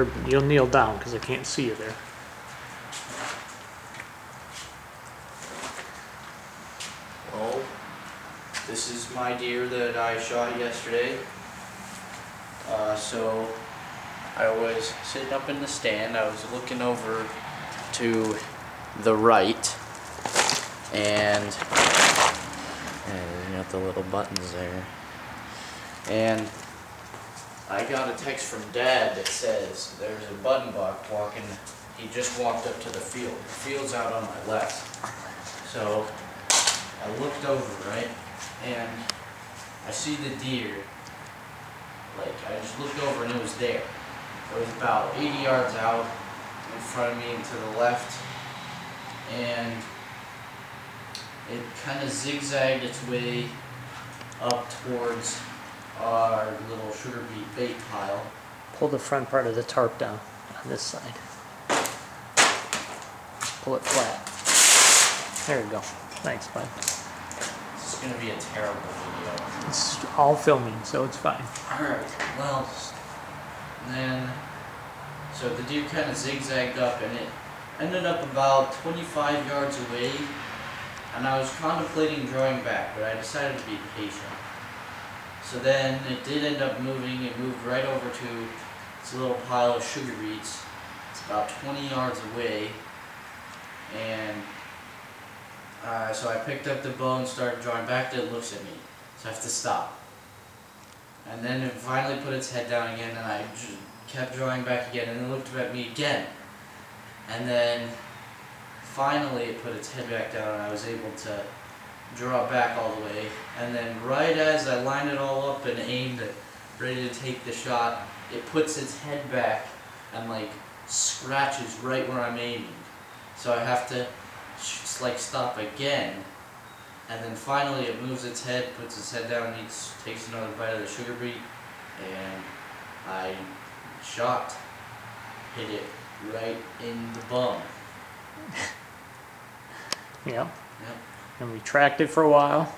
Or you'll kneel down because I can't see you there. Well, this is my deer that I shot yesterday. So I was sitting up in the stand. I was looking over to the right, and you got the little buttons there. And I got a text from Dad that says there's a button buck walking. He just walked up to the field. The field's out on my left. So I looked over, right, and I see the deer. Like, I just looked over and it was there. It was about 80 yards out in front of me and to the left. And it kind of zigzagged its way up towards our little sugar beet bait pile. Pull the front part of the tarp down on this side. Pull it flat. There you go. Thanks, bud. This is going to be a terrible video. It's all filming, so it's fine. Alright, well, then, so the deer kind of zigzagged up and it ended up about 25 yards away, and I was contemplating drawing back, but I decided to be patient. So then it did end up moving. It moved right over to this little pile of sugar beets. It's about 20 yards away, and so I picked up the bow and started drawing back. It looks at me, so I have to stop. And then it finally put its head down again, and I kept drawing back again, and it looked at me again. And then finally it put its head back down, and I was able to draw back all the way. And then right as I lined it all up and aimed it, ready to take the shot, it puts its head back and like scratches right where I'm aiming. So I have to like stop again. And then finally it moves its head, puts its head down, and takes another bite of the sugar beet, and I shot, hit it right in the bum. Yep. Yep. And we tracked it for a while.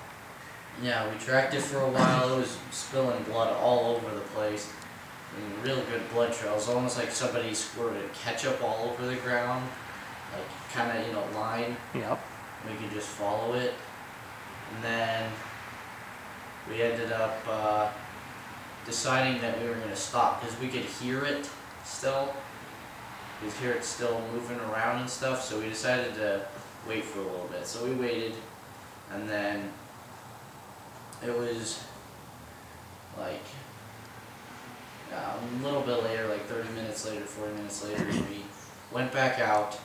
Yeah, we tracked it for a while. It was spilling blood all over the place. I mean, real good blood trails, almost like somebody squirted ketchup all over the ground, like kind of, line. Yep. We could just follow it. And then we ended up deciding that we were going to stop because we could hear it still. We could hear it still moving around and stuff, so we decided to wait for a little bit. So we waited, and then it was like a little bit later, like 30 minutes later, 40 minutes later, we went back out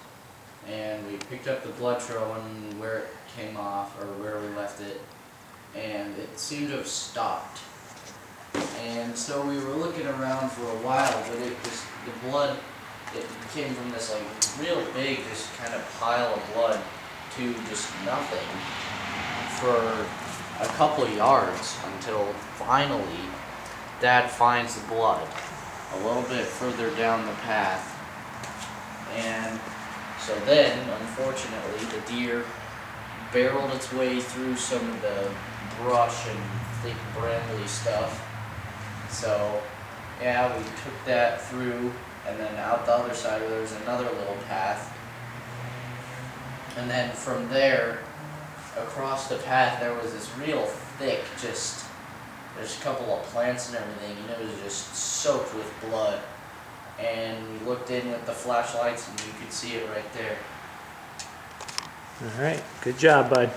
and we picked up the blood trail and where it came off, or where we left it, and it seemed to have stopped. And so we were looking around for a while, but the blood, it came from this like real big, just kind of pile of blood to just nothing for a couple yards until finally Dad finds the blood a little bit further down the path. And so then, unfortunately, the deer barreled its way through some of the brush and thick brambly stuff. So yeah, we took that through, and then out the other side there was another little path. And then from there, across the path, there was this real thick, there's a couple of plants and everything, and it was just soaked with blood. And we looked in with the flashlights, and you could see it right there. All right. Good job, bud.